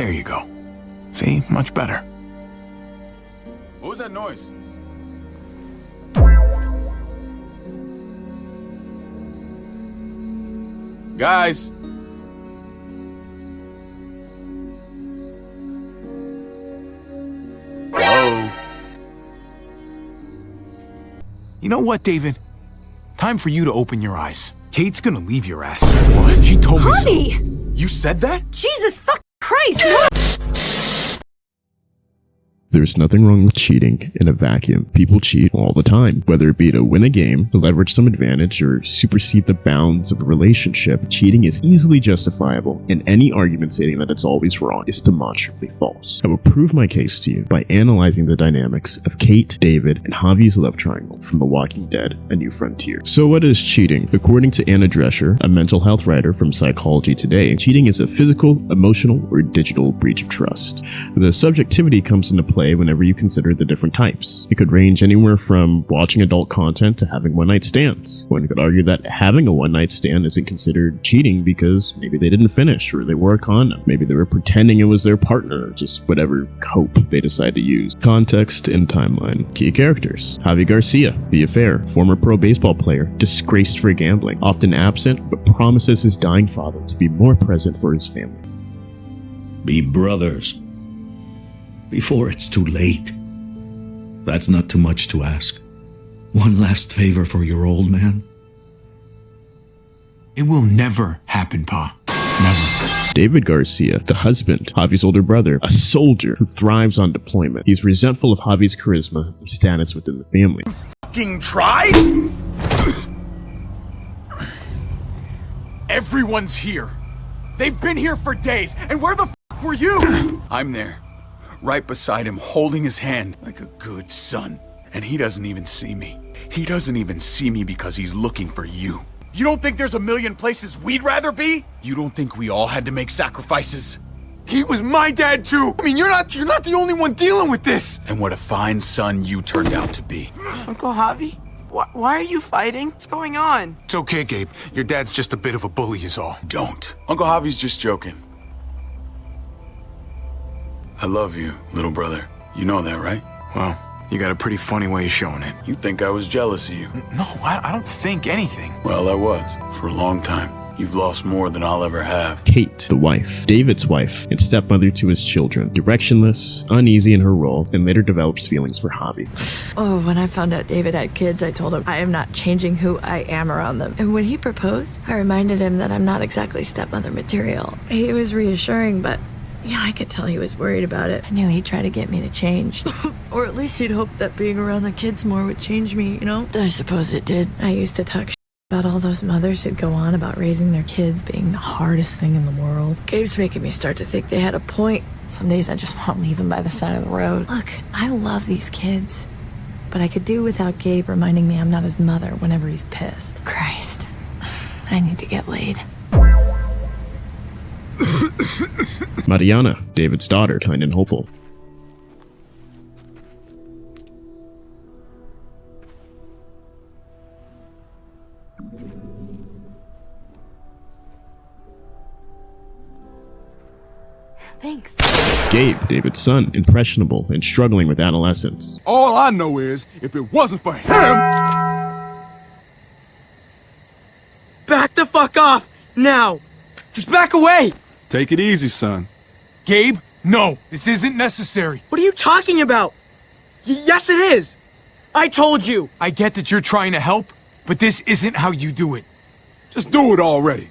There you go. See? Much better. What was that noise? Guys! Hello? You know what, David? Time for you to open your eyes. Kate's gonna leave your ass. What? She told me so. Javi! You said that? Jesus fucking Christ! No! There's nothing wrong with cheating in a vacuum. People cheat all the time, whether it be to win a game, to leverage some advantage, or supersede the bounds of a relationship. Cheating is easily justifiable, and any argument stating that it's always wrong is demonstrably false. I will prove my case to you by analyzing the dynamics of Kate, David, and Javi's love triangle from The Walking Dead: A New Frontier. So what is cheating? According to Anna Drescher, a mental health writer from Psychology Today, cheating is a physical, emotional, or digital breach of trust. The subjectivity comes into play whenever you consider the different types. It could range anywhere from watching adult content to having one-night stands. One could argue that having a one-night stand isn't considered cheating because maybe they didn't finish, or they wore a condom. Maybe they were pretending it was their partner, or just whatever cope they decide to use. Context and timeline. Key characters: Javi Garcia, The Affair, former pro baseball player, disgraced for gambling, often absent, but promises his dying father to be more present for his family. Be brothers before it's too late. That's not too much to ask. One last favor for your old man. It will never happen, Pa. Never. David Garcia, the husband, Javi's older brother, a soldier who thrives on deployment. He's resentful of Javi's charisma and status within the family. Fucking tried? Everyone's here. They've been here for days, and where the fuck were you? I'm there, right beside him, holding his hand like a good son. And he doesn't even see me. He doesn't even see me because he's looking for you. You don't think there's a million places we'd rather be? You don't think we all had to make sacrifices? He was my dad too. I mean, you're not the only one dealing with this. And what a fine son you turned out to be. Uncle Javi? Why are you fighting? What's going on? It's okay, Gabe. Your dad's just a bit of a bully is all. Don't. Uncle Javi's just joking. I love you, little brother. You know that, right? Well, you got a pretty funny way of showing it. You think I was jealous of you. No, I don't think anything. Well, I was, for a long time. You've lost more than I'll ever have. Kate, the wife, David's wife, and stepmother to his children, directionless, uneasy in her role, and later develops feelings for Javi. Oh, when I found out David had kids, I told him I am not changing who I am around them. And when he proposed, I reminded him that I'm not exactly stepmother material. He was reassuring, but yeah, I could tell he was worried about it. I knew he'd try to get me to change. Or at least he'd hope that being around the kids more would change me, you know? I suppose it did. I used to talk about all those mothers who'd go on about raising their kids being the hardest thing in the world. Gabe's making me start to think they had a point. Some days I just want to leave them by the side of the road. Look, I love these kids, but I could do without Gabe reminding me I'm not his mother whenever he's pissed. Christ, I need to get laid. Mariana, David's daughter, kind and hopeful. Thanks. Gabe, David's son, impressionable and struggling with adolescence. All I know is, if it wasn't for him... Back the fuck off! Now! Just back away! Take it easy, son. Gabe, no, this isn't necessary. What are you talking about? Yes, it is! I told you! I get that you're trying to help, but this isn't how you do it. Just do it already.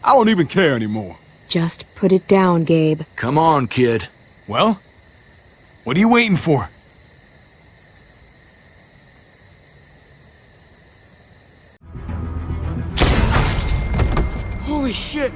I don't even care anymore. Just put it down, Gabe. Come on, kid. Well, what are you waiting for? Holy shit!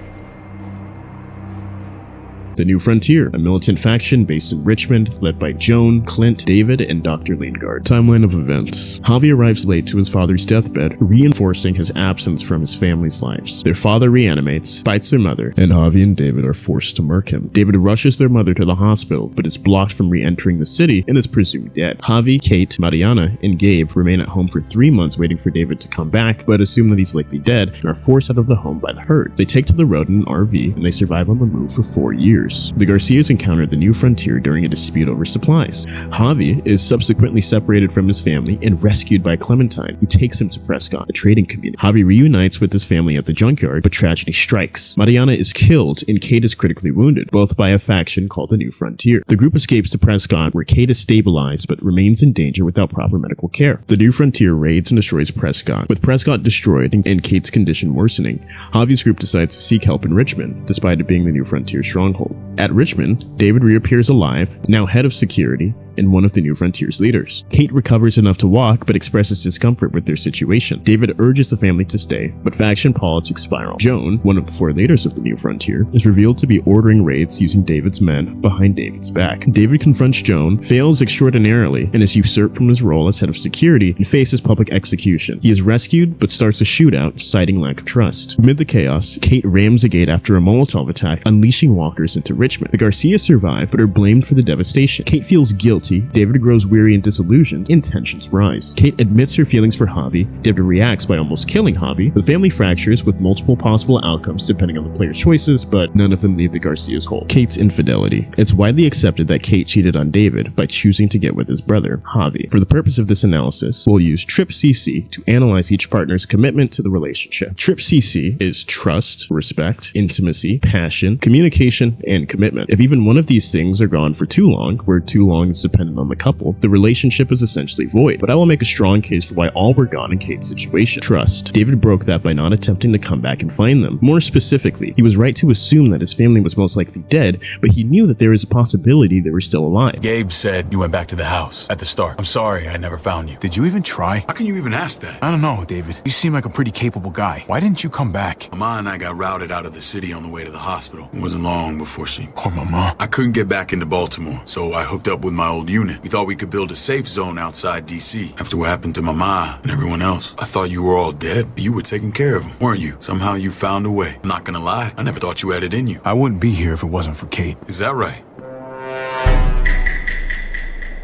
The New Frontier, a militant faction based in Richmond, led by Joan, Clint, David, and Dr. Lingard. Timeline of events. Javi arrives late to his father's deathbed, reinforcing his absence from his family's lives. Their father reanimates, fights their mother, and Javi and David are forced to murk him. David rushes their mother to the hospital, but is blocked from re-entering the city and is presumed dead. Javi, Kate, Mariana, and Gabe remain at home for 3 months waiting for David to come back, but assume that he's likely dead and are forced out of the home by the herd. They take to the road in an RV, and they survive on the move for 4 years. years. The Garcias encounter the New Frontier during a dispute over supplies. Javi is subsequently separated from his family and rescued by Clementine, who takes him to Prescott, a trading community. Javi reunites with his family at the junkyard, but tragedy strikes. Mariana is killed and Kate is critically wounded, both by a faction called the New Frontier. The group escapes to Prescott, where Kate is stabilized but remains in danger without proper medical care. The New Frontier raids and destroys Prescott. With Prescott destroyed and Kate's condition worsening, Javi's group decides to seek help in Richmond, despite it being the New Frontier stronghold. At Richmond, David reappears alive, now head of security, and one of the New Frontier's leaders. Kate recovers enough to walk, but expresses discomfort with their situation. David urges the family to stay, but faction politics spiral. Joan, one of the 4 leaders of the New Frontier, is revealed to be ordering raids using David's men behind David's back. David confronts Joan, fails extraordinarily, and is usurped from his role as head of security and faces public execution. He is rescued, but starts a shootout, citing lack of trust. Amid the chaos, Kate rams a gate after a Molotov attack, unleashing walkers into Richmond. The Garcias survive, but are blamed for the devastation. Kate feels guilty. David grows weary and disillusioned, and tensions rise. Kate admits her feelings for Javi. David reacts by almost killing Javi. The family fractures with multiple possible outcomes depending on the player's choices, but none of them leave the Garcias whole. Kate's infidelity. It's widely accepted that Kate cheated on David by choosing to get with his brother, Javi. For the purpose of this analysis, we'll use TRIP-CC to analyze each partner's commitment to the relationship. TRIP-CC is trust, respect, intimacy, passion, communication, and commitment. If even one of these things are gone for too long, where too long is dependent on the couple, the relationship is essentially void. But I will make a strong case for why all were gone in Kate's situation. Trust. David broke that by not attempting to come back and find them. More specifically, he was right to assume that his family was most likely dead, but he knew that there is a possibility they were still alive. Gabe said you went back to the house at the start. I'm sorry I never found you. Did you even try? How can you even ask that? I don't know, David. You seem like a pretty capable guy. Why didn't you come back? Mama and I got routed out of the city on the way to the hospital. It wasn't long before she... Poor Mama. I couldn't get back into Baltimore, so I hooked up with my old unit. We thought we could build a safe zone outside DC. After what happened to Mama and everyone else, I thought you were all dead, but you were taking care of them, weren't you? Somehow you found a way. I'm not gonna lie, I never thought you had it in you. I wouldn't be here if it wasn't for Kate. Is that right?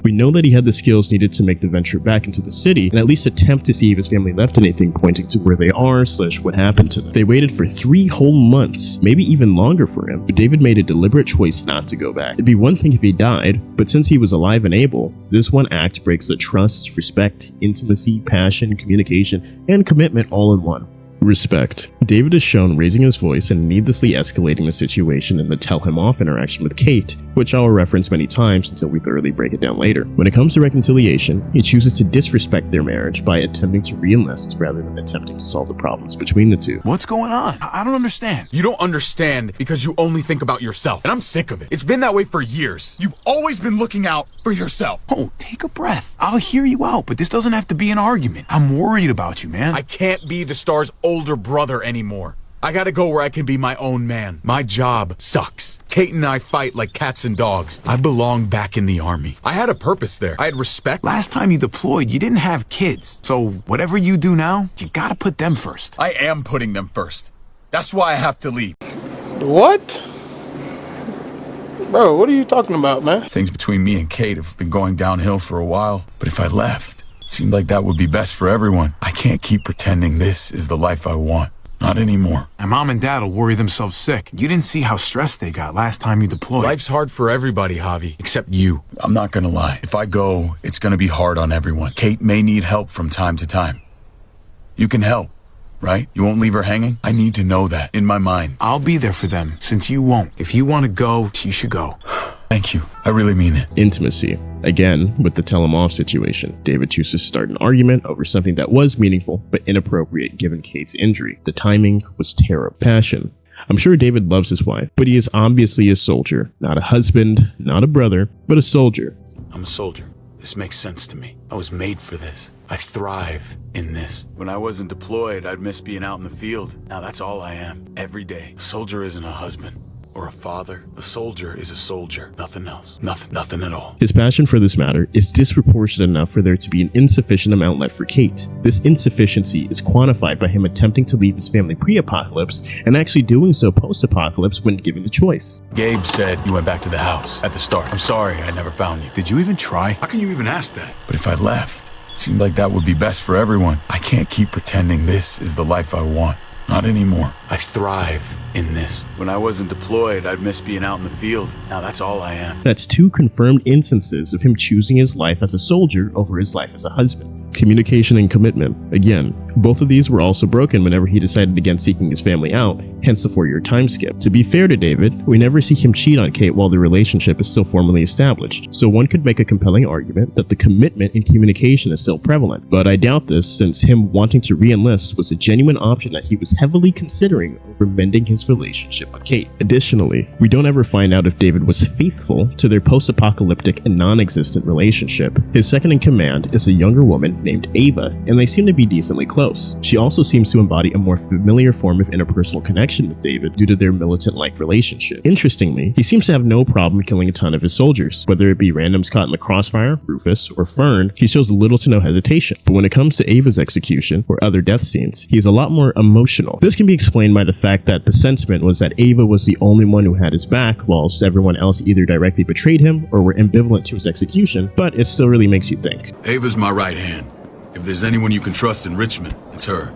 We know that he had the skills needed to make the venture back into the city and at least attempt to see if his family left anything pointing to where they are / what happened to them. They waited for 3 whole months, maybe even longer for him, but David made a deliberate choice not to go back. It'd be one thing if he died, but since he was alive and able, this one act breaks the trust, respect, intimacy, passion, communication, and commitment all in one. Respect. David is shown raising his voice and needlessly escalating the situation in the tell him off interaction with Kate, which I will reference many times until we thoroughly break it down later. When it comes to reconciliation, he chooses to disrespect their marriage by attempting to re-enlist rather than attempting to solve the problems between the two. What's going on? I don't understand. You don't understand because you only think about yourself, and I'm sick of it. It's been that way for years. You've always been looking out for yourself. Oh, take a breath. I'll hear you out, but this doesn't have to be an argument. I'm worried about you, man. I can't be the star's older brother anymore. I gotta go where I can be my own man. My job sucks. Kate and I fight like cats and dogs. I belong back in the army. I had a purpose there. I had respect. Last time you deployed, you didn't have kids. So whatever you do now, you gotta put them first. I am putting them first. That's why I have to leave. What? Bro, what are you talking about, man? Things between me and Kate have been going downhill for a while, but if I left, it seemed like that would be best for everyone. I can't keep pretending this is the life I want. Not anymore. And Mom and Dad will worry themselves sick. You didn't see how stressed they got last time you deployed. Life's hard for everybody, Javi, except you. I'm not gonna lie. If I go, it's gonna be hard on everyone. Kate may need help from time to time. You can help, right? You won't leave her hanging? I need to know that in my mind. I'll be there for them, since you won't. If you want to go, you should go. Thank you. I really mean it. Intimacy. Again, with the tell him off situation, David chooses to start an argument over something that was meaningful but inappropriate given Kate's injury. The timing was terrible. Passion. I'm sure David loves his wife, but he is obviously a soldier. Not a husband, not a brother, but a soldier. I'm a soldier. This makes sense to me. I was made for this. I thrive in this. When I wasn't deployed, I'd miss being out in the field. Now that's all I am. Every day. A soldier isn't a husband. Or a father. A soldier is a soldier. Nothing else. Nothing at all. His passion for this matter is disproportionate enough for there to be an insufficient amount left for Kate. This insufficiency is quantified by him attempting to leave his family pre-apocalypse and actually doing so post-apocalypse when given the choice. Gabe said you went back to the house at the start. I'm sorry I never found you. Did you even try? How can you even ask that? But if I left, it seemed like that would be best for everyone. I can't keep pretending this is the life I want. Not anymore. I thrive in this. When I wasn't deployed, I'd miss being out in the field. Now that's all I am. That's 2 confirmed instances of him choosing his life as a soldier over his life as a husband. Communication and commitment. Again, both of these were also broken whenever he decided against seeking his family out, hence the 4-year time skip. To be fair to David, we never see him cheat on Kate while the relationship is still formally established, so one could make a compelling argument that the commitment and communication is still prevalent. But I doubt this, since him wanting to re-enlist was a genuine option that he was heavily considering over mending his relationship with Kate. Additionally, we don't ever find out if David was faithful to their post-apocalyptic and non-existent relationship. His second in command is a younger woman named Ava, and they seem to be decently close. She also seems to embody a more familiar form of interpersonal connection with David due to their militant-like relationship. Interestingly, he seems to have no problem killing a ton of his soldiers. Whether it be randoms caught in the crossfire, Rufus, or Fern, he shows little to no hesitation. But when it comes to Ava's execution or other death scenes, he's a lot more emotional. This can be explained by the fact that the sentiment was that Ava was the only one who had his back, whilst everyone else either directly betrayed him or were ambivalent to his execution, but it still really makes you think. Ava's my right hand. If there's anyone you can trust in Richmond, it's her.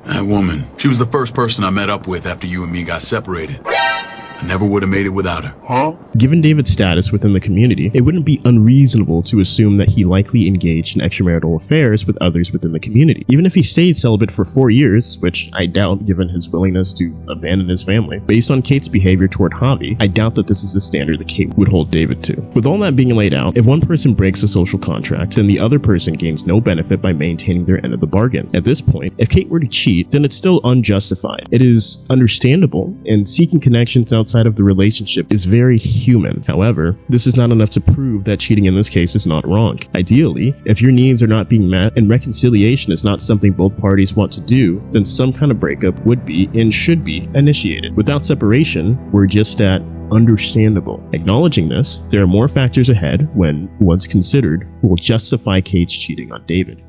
That woman, she was the first person I met up with after you and me got separated. I never would have made it without her. Huh? Given David's status within the community, it wouldn't be unreasonable to assume that he likely engaged in extramarital affairs with others within the community. Even if he stayed celibate for 4 years, which I doubt given his willingness to abandon his family. Based on Kate's behavior toward Javi, I doubt that this is a standard that Kate would hold David to. With all that being laid out, if one person breaks a social contract, then the other person gains no benefit by maintaining their end of the bargain. At this point, if Kate were to cheat, then it's still unjustified. It is understandable, and seeking connections outside of the relationship is very human. However, this is not enough to prove that cheating in this case is not wrong. Ideally, if your needs are not being met and reconciliation is not something both parties want to do, then some kind of breakup would be and should be initiated. Without separation, we're just at understandable. Acknowledging this, there are more factors ahead when, once considered, will justify Kate's cheating on David.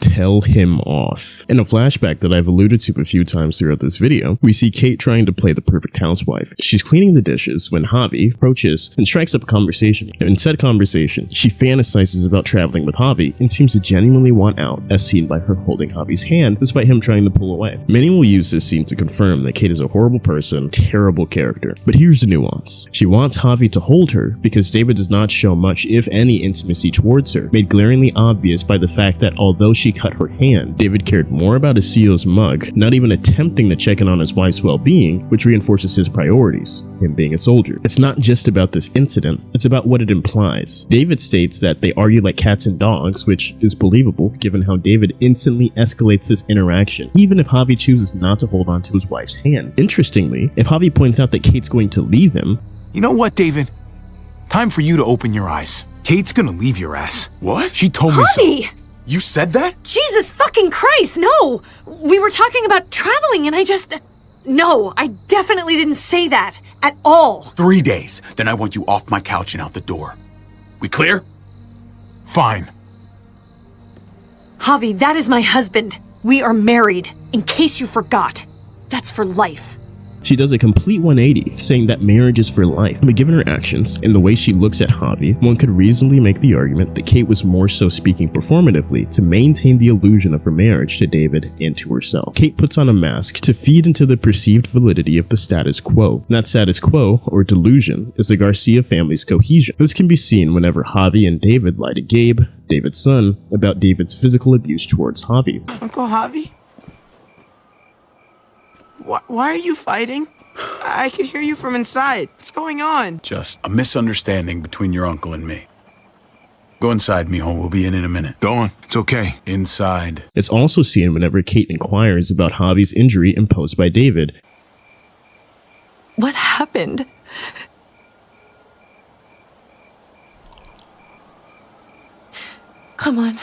Tell him off. In a flashback that I've alluded to a few times throughout this video, we see Kate trying to play the perfect housewife. She's cleaning the dishes when Javi approaches and strikes up a conversation. In said conversation, she fantasizes about traveling with Javi and seems to genuinely want out, as seen by her holding Javi's hand despite him trying to pull away. Many will use this scene to confirm that Kate is a horrible person, terrible character. But here's the nuance. She wants Javi to hold her because David does not show much, if any, intimacy towards her, made glaringly obvious by the fact that although she cut her hand, David cared more about his CEO's mug, not even attempting to check in on his wife's well-being, which reinforces his priorities, him being a soldier. It's not just about this incident, it's about what it implies. David states that they argue like cats and dogs, which is believable given how David instantly escalates this interaction, even if Javi chooses not to hold on to his wife's hand. Interestingly, if Javi points out that Kate's going to leave him, You know what, David? Time for you to open your eyes. Kate's gonna leave your ass. What? She told me so. Javi! You said that? Jesus fucking Christ, no! We were talking about traveling and I just... No, I definitely didn't say that. At all. 3 days, then I want you off my couch and out the door. We clear? Fine. Javi, that is my husband. We are married, in case you forgot. That's for life. she does a complete 180, saying that marriage is for life. But given her actions and the way she looks at Javi, one could reasonably make the argument that Kate was more so speaking performatively to maintain the illusion of her marriage to David and to herself. Kate puts on a mask to feed into the perceived validity of the status quo. That status quo, or delusion, is the Garcia family's cohesion. This can be seen whenever Javi and David lie to Gabe, David's son, about David's physical abuse towards Javi. Uncle Javi? Why are you fighting? I could hear you from inside. What's going on? Just a misunderstanding between your uncle and me. Go inside, mijo. We'll be in a minute. Go on. It's okay. Inside. It's also seen whenever Kate inquires about Javi's injury imposed by David. What happened? Come on.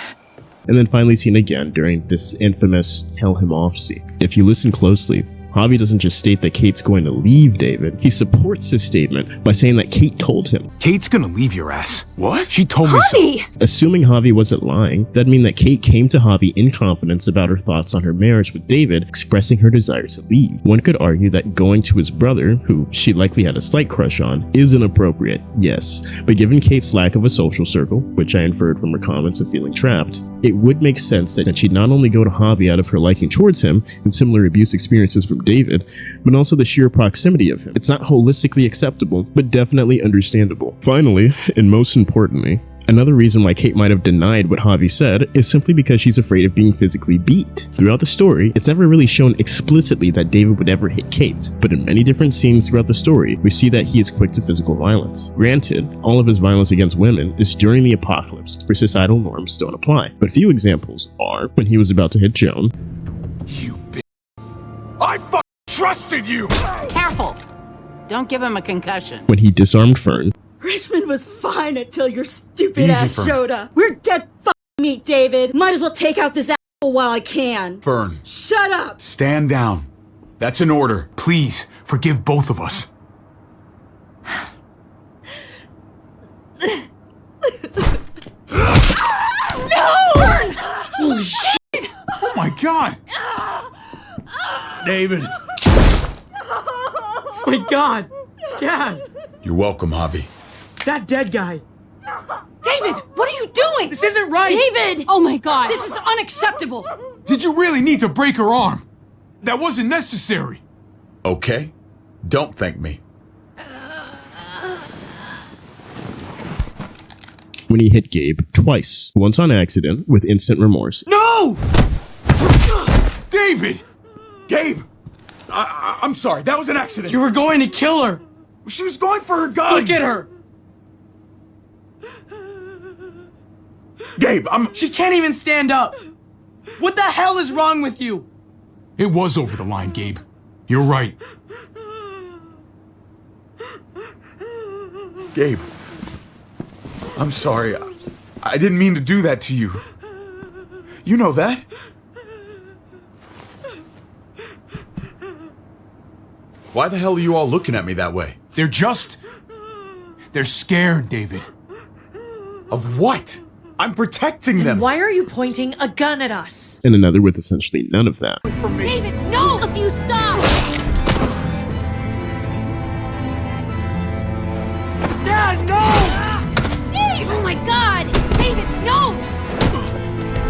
And then finally seen again during this infamous tell him off scene. If you listen closely, Javi doesn't just state that Kate's going to leave David, he supports his statement by saying that Kate told him. Kate's gonna leave your ass. What? She told me so. Javi! Assuming Javi wasn't lying, that'd mean that Kate came to Javi in confidence about her thoughts on her marriage with David, expressing her desire to leave. One could argue that going to his brother, who she likely had a slight crush on, is inappropriate, yes, but given Kate's lack of a social circle, which I inferred from her comments of feeling trapped, it would make sense that she'd not only go to Javi out of her liking towards him and similar abuse experiences from David, but also the sheer proximity of him. It's not holistically acceptable, but definitely understandable. Finally, and most importantly, another reason why Kate might have denied what Javi said is simply because she's afraid of being physically beat. Throughout the story, it's never really shown explicitly that David would ever hit Kate, but in many different scenes throughout the story, we see that he is quick to physical violence. Granted, all of his violence against women is during the apocalypse, where societal norms don't apply, but few examples are when he was about to hit Joan. You bitch. I fucking trusted you! Careful! Don't give him a concussion. When he disarmed Fern. Richmond was fine until your stupid Easy, ass Fern. showed up. We're dead meat, David. Might as well take out this asshole while I can. Fern, Shut up! stand down. That's an order. Please, forgive both of us. No! Holy shit! Oh my god! David. Oh my god! Dad! You're welcome, Javi. That dead guy! David, what are you doing? This isn't right! David! Oh my god. This is unacceptable. Did you really need to break her arm? That wasn't necessary. Okay? Don't thank me. When he hit Gabe twice, once on accident with instant remorse. No! David! Gabe! I'm sorry, that was an accident. You were going to kill her! She was going for her gun! Look at her! Gabe, She can't even stand up! What the hell is wrong with you? It was over the line, Gabe. You're right. Gabe. I'm sorry. I didn't mean to do that to you. You know that? Why the hell are you all looking at me that way? They're scared, David. Of what? I'm protecting them. Why are you pointing a gun at us? And another with essentially none of that. For me. David, no! If you stop! Dad, no! Dave! Oh my god! David, no!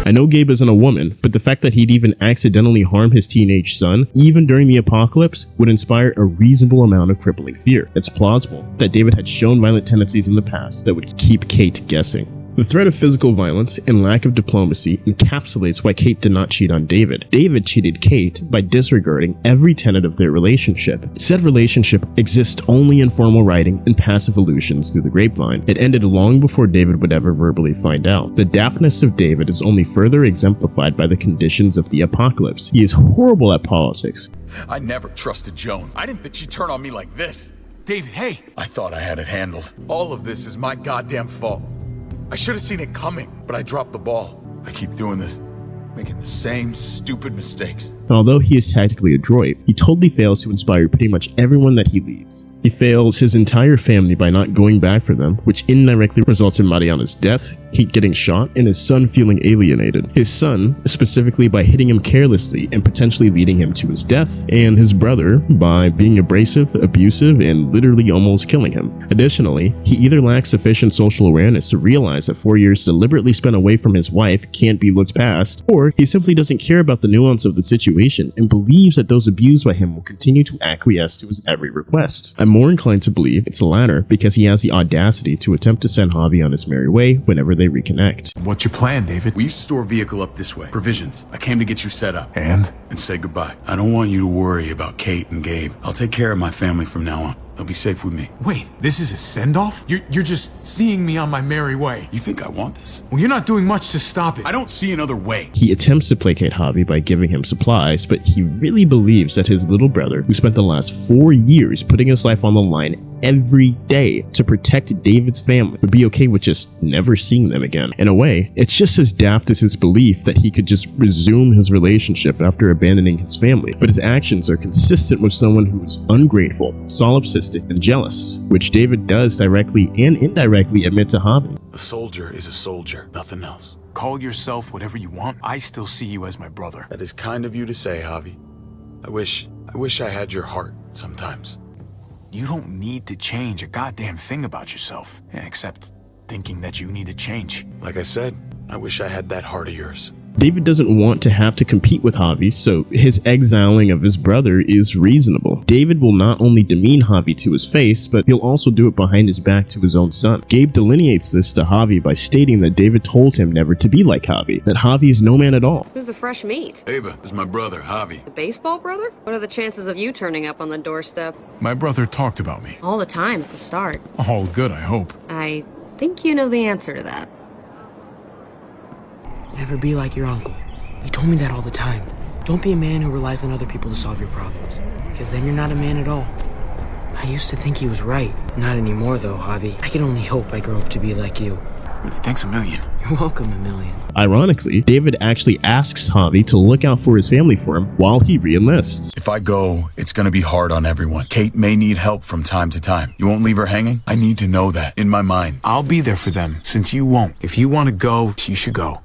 I know Gabe isn't a woman, but the fact that he'd even accidentally harm his teenage son, even during the apocalypse, would inspire a reasonable amount of crippling fear. It's plausible that David had shown violent tendencies in the past that would keep Kate guessing. The threat of physical violence and lack of diplomacy encapsulates why Kate did not cheat on David. David cheated Kate by disregarding every tenet of their relationship. Said relationship exists only in formal writing and passive allusions through the grapevine. It ended long before David would ever verbally find out. The daftness of David is only further exemplified by the conditions of the apocalypse. He is horrible at politics. I never trusted Joan. I didn't think she'd turn on me like this. David, hey. I thought I had it handled. All of this is my goddamn fault. I should have seen it coming, but I dropped the ball. I keep doing this, making the same stupid mistakes. And although he is tactically adroit, he totally fails to inspire pretty much everyone that he leads. He fails his entire family by not going back for them, which indirectly results in Mariana's death, Kate getting shot, and his son feeling alienated. His son, specifically by hitting him carelessly and potentially leading him to his death, and his brother by being abrasive, abusive, and literally almost killing him. Additionally, he either lacks sufficient social awareness to realize that 4 years deliberately spent away from his wife can't be looked past, or he simply doesn't care about the nuance of the situation and believes that those abused by him will continue to acquiesce to his every request. I'm more inclined to believe it's the latter because he has the audacity to attempt to send Javi on his merry way whenever they reconnect. What's your plan, David? We used to store a vehicle up this way. Provisions. I came to get you set up. And say goodbye. I don't want you to worry about Kate and Gabe. I'll take care of my family from now on. They'll be safe with me. Wait, this is a send-off? You're just seeing me on my merry way. You think I want this? Well, you're not doing much to stop it. I don't see another way. He attempts to placate Javi by giving him supplies, but he really believes that his little brother, who spent the last 4 years putting his life on the line every day to protect David's family, would be okay with just never seeing them again. In a way, it's just as daft as his belief that he could just resume his relationship after abandoning his family, but his actions are consistent with someone who is ungrateful, solipsistic, and jealous, which David does directly and indirectly admit to Javi. A soldier is a soldier, nothing else. Call yourself whatever you want. I still see you as my brother. That is kind of you to say, Javi. I wish I had your heart sometimes. You don't need to change a goddamn thing about yourself, except thinking that you need to change. Like I said, I wish I had that heart of yours. David doesn't want to have to compete with Javi, so his exiling of his brother is reasonable. David will not only demean Javi to his face, but he'll also do it behind his back to his own son. Gabe delineates this to Javi by stating that David told him never to be like Javi, that Javi is no man at all. Who's the fresh meat? Ava is my brother, Javi. The baseball brother? What are the chances of you turning up on the doorstep? My brother talked about me. All the time at the start. All good, I hope. I think you know the answer to that. Never be like your uncle. He told me that all the time. Don't be a man who relies on other people to solve your problems, because then you're not a man at all. I used to think he was right. Not anymore, though, Javi. I can only hope I grow up to be like you. Really, thanks a million. You're welcome, a million. Ironically, David actually asks Javi to look out for his family for him while he re-enlists. If I go, it's gonna be hard on everyone. Kate may need help from time to time. You won't leave her hanging? I need to know that in my mind. I'll be there for them, since you won't. If you want to go, you should go.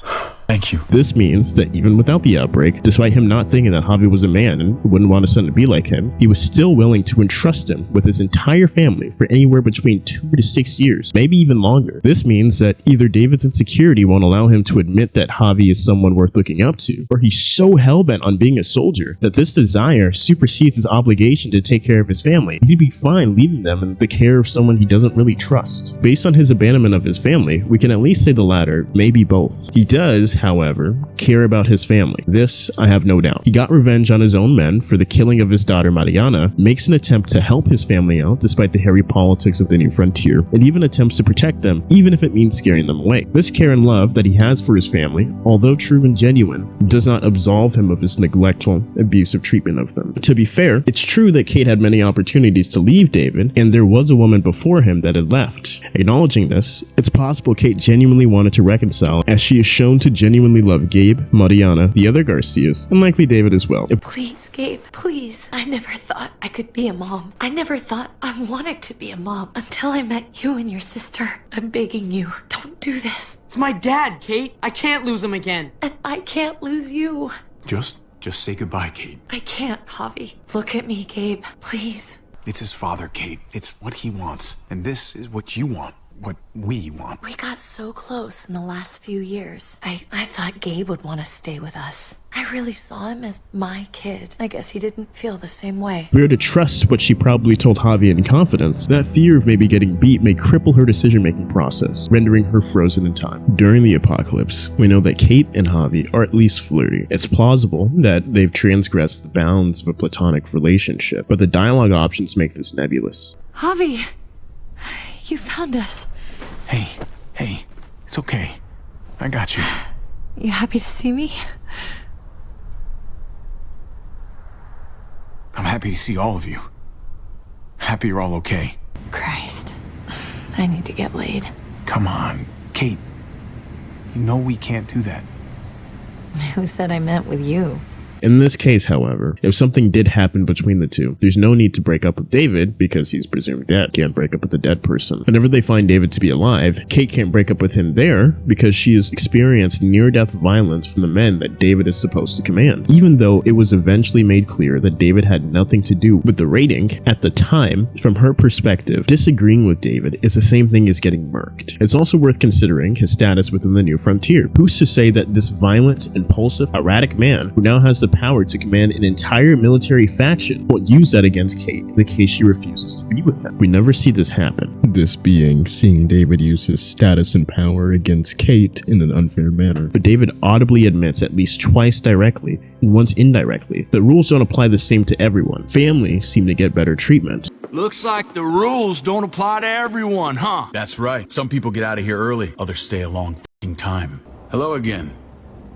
Thank you. This means that even without the outbreak, despite him not thinking that Javi was a man and wouldn't want his son to be like him, he was still willing to entrust him with his entire family for anywhere between 2 to 6 years, maybe even longer. This means that either David's insecurity won't allow him to admit that Javi is someone worth looking up to, or he's so hellbent on being a soldier that this desire supersedes his obligation to take care of his family. He'd be fine leaving them in the care of someone he doesn't really trust. Based on his abandonment of his family, we can at least say the latter, maybe both. He does, however, care about his family. This, I have no doubt. He got revenge on his own men for the killing of his daughter Mariana, makes an attempt to help his family out despite the hairy politics of the new frontier, and even attempts to protect them, even if it means scaring them away. This care and love that he has for his family, although true and genuine, does not absolve him of his neglectful, abusive treatment of them. To be fair, it's true that Kate had many opportunities to leave David, and there was a woman before him that had left. Acknowledging this, it's possible Kate genuinely wanted to reconcile, as she is shown to genuinely love Gabe, Mariana, the other Garcias, and likely David as well. Please, Gabe, please. I never thought I could be a mom. I never thought I wanted to be a mom until I met you and your sister. I'm begging you, don't do this. It's my dad, Kate. I can't lose him again. And I can't lose you. Just say goodbye, Kate. I can't, Javi. Look at me, Gabe, please. It's his father, Kate. It's what he wants. And this is what you want. What we want. We got so close in the last few years. I thought Gabe would want to stay with us. I really saw him as my kid. I guess he didn't feel the same way. We are to trust what she probably told Javi in confidence. That fear of maybe getting beat may cripple her decision-making process, rendering her frozen in time. During the apocalypse, we know that Kate and Javi are at least flirty. It's plausible that they've transgressed the bounds of a platonic relationship, but the dialogue options make this nebulous. Javi, you found us. Hey, it's okay. I got you. You happy to see me? I'm happy to see all of you. Happy you're all okay. Christ, I need to get laid. Come on, Kate. You know we can't do that. Who said I meant with you? In this case, however, if something did happen between the two, there's no need to break up with David because he's presumed dead. Can't break up with a dead person. Whenever they find David to be alive, Kate can't break up with him there because she has experienced near-death violence from the men that David is supposed to command. Even though it was eventually made clear that David had nothing to do with the raiding, at the time, from her perspective, disagreeing with David is the same thing as getting murked. It's also worth considering his status within the new frontier. Who's to say that this violent, impulsive, erratic man, who now has the power to command an entire military faction, won't use that against Kate in the case she refuses to be with him? We never see this happen. This being seeing David use his status and power against Kate in an unfair manner. But David audibly admits at least twice directly and once indirectly that rules don't apply the same to everyone. Family seem to get better treatment. Looks like the rules don't apply to everyone, huh? That's right. Some people get out of here early, others stay a long f***ing time. Hello again,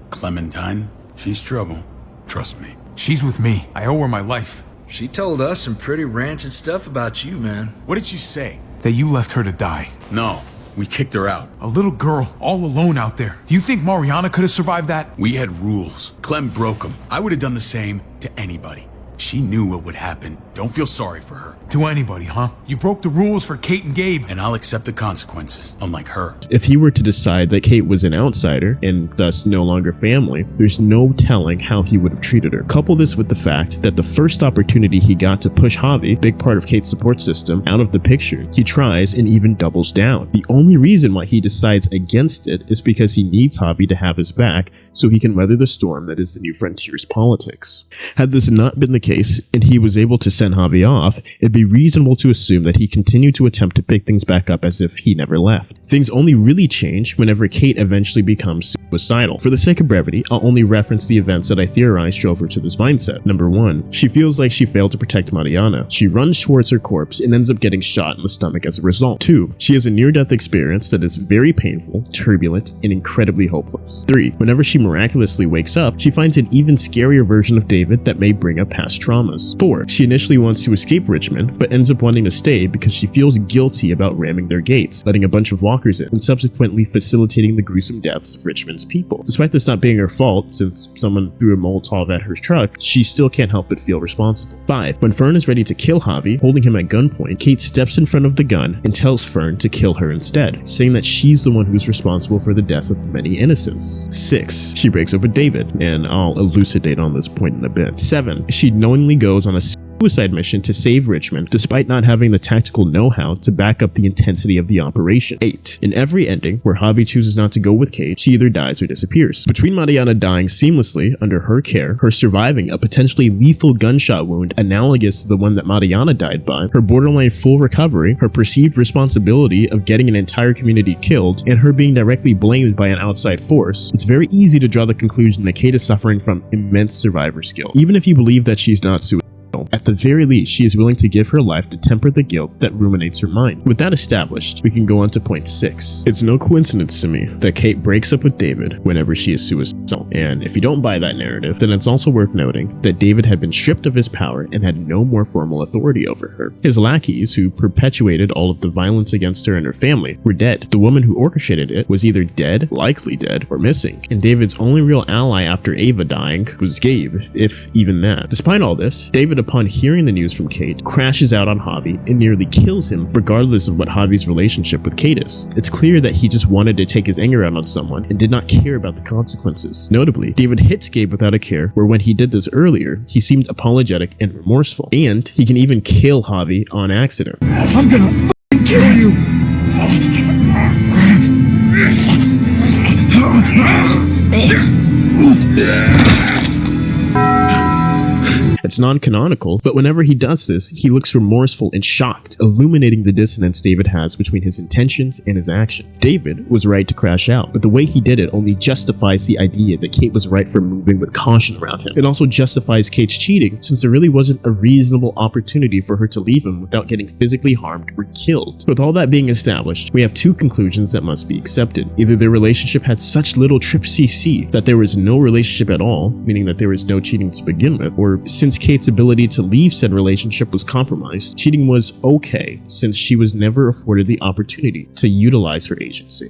Clementine. She's trouble. Trust me. She's with me. I owe her my life. She told us some pretty rancid stuff about you, man. What did she say? That you left her to die. No, we kicked her out. A little girl, all alone out there. Do you think Mariana could have survived that? We had rules. Clem broke them. I would have done the same to anybody. She knew what would happen. Don't feel sorry for her. To anybody, huh? You broke the rules for Kate and Gabe. And I'll accept the consequences, unlike her. If he were to decide that Kate was an outsider, and thus no longer family, there's no telling how he would have treated her. Couple this with the fact that the first opportunity he got to push Javi, big part of Kate's support system, out of the picture, he tries and even doubles down. The only reason why he decides against it is because he needs Javi to have his back so he can weather the storm that is the New Frontier's politics. Had this not been the case, and he was able to send Javi off, it'd be reasonable to assume that he continued to attempt to pick things back up as if he never left. Things only really change whenever Kate eventually becomes suicidal. For the sake of brevity, I'll only reference the events that I theorize drove her to this mindset. Number 1, she feels like she failed to protect Mariana. She runs towards her corpse and ends up getting shot in the stomach as a result. 2, she has a near-death experience that is very painful, turbulent, and incredibly hopeless. 3, whenever she miraculously wakes up, she finds an even scarier version of David that may bring up past traumas. 4, she initially wants to escape Richmond, but ends up wanting to stay because she feels guilty about ramming their gates, letting a bunch of walkers in, and subsequently facilitating the gruesome deaths of Richmond's people. Despite this not being her fault, since someone threw a Molotov at her truck, she still can't help but feel responsible. 5, when Fern is ready to kill Javi, holding him at gunpoint, Kate steps in front of the gun and tells Fern to kill her instead, saying that she's the one who's responsible for the death of many innocents. 6, she breaks up with David, and I'll elucidate on this point in a bit. 7, she knowingly goes on a suicide mission to save Richmond, despite not having the tactical know-how to back up the intensity of the operation. 8, in every ending where Javi chooses not to go with Kate, she either dies or disappears. Between Mariana dying seamlessly under her care, her surviving a potentially lethal gunshot wound analogous to the one that Mariana died by, her borderline full recovery, her perceived responsibility of getting an entire community killed, and her being directly blamed by an outside force, it's very easy to draw the conclusion that Kate is suffering from immense survivor skill. Even if you believe that she's not suicidal, at the very least, she is willing to give her life to temper the guilt that ruminates her mind. With that established, we can go on to point 6. It's no coincidence to me that Kate breaks up with David whenever she is suicidal. And if you don't buy that narrative, then it's also worth noting that David had been stripped of his power and had no more formal authority over her. His lackeys, who perpetuated all of the violence against her and her family, were dead. The woman who orchestrated it was either dead, likely dead, or missing. And David's only real ally after Ava dying was Gabe, if even that. Despite all this, David, upon hearing the news from Kate, crashes out on Javi and nearly kills him regardless of what Javi's relationship with Kate is. It's clear that he just wanted to take his anger out on someone and did not care about the consequences. Notably, David hits Gabe without a care, where when he did this earlier, he seemed apologetic and remorseful. And he can even kill Javi on accident. I'm gonna f***ing kill you! It's non-canonical, but whenever he does this, he looks remorseful and shocked, illuminating the dissonance David has between his intentions and his actions. David was right to crash out, but the way he did it only justifies the idea that Kate was right for moving with caution around him. It also justifies Kate's cheating, since there really wasn't a reasonable opportunity for her to leave him without getting physically harmed or killed. With all that being established, we have 2 conclusions that must be accepted. Either their relationship had such little CC that there was no relationship at all, meaning that there was no cheating to begin with, or since Kate's ability to leave said relationship was compromised, cheating was okay since she was never afforded the opportunity to utilize her agency.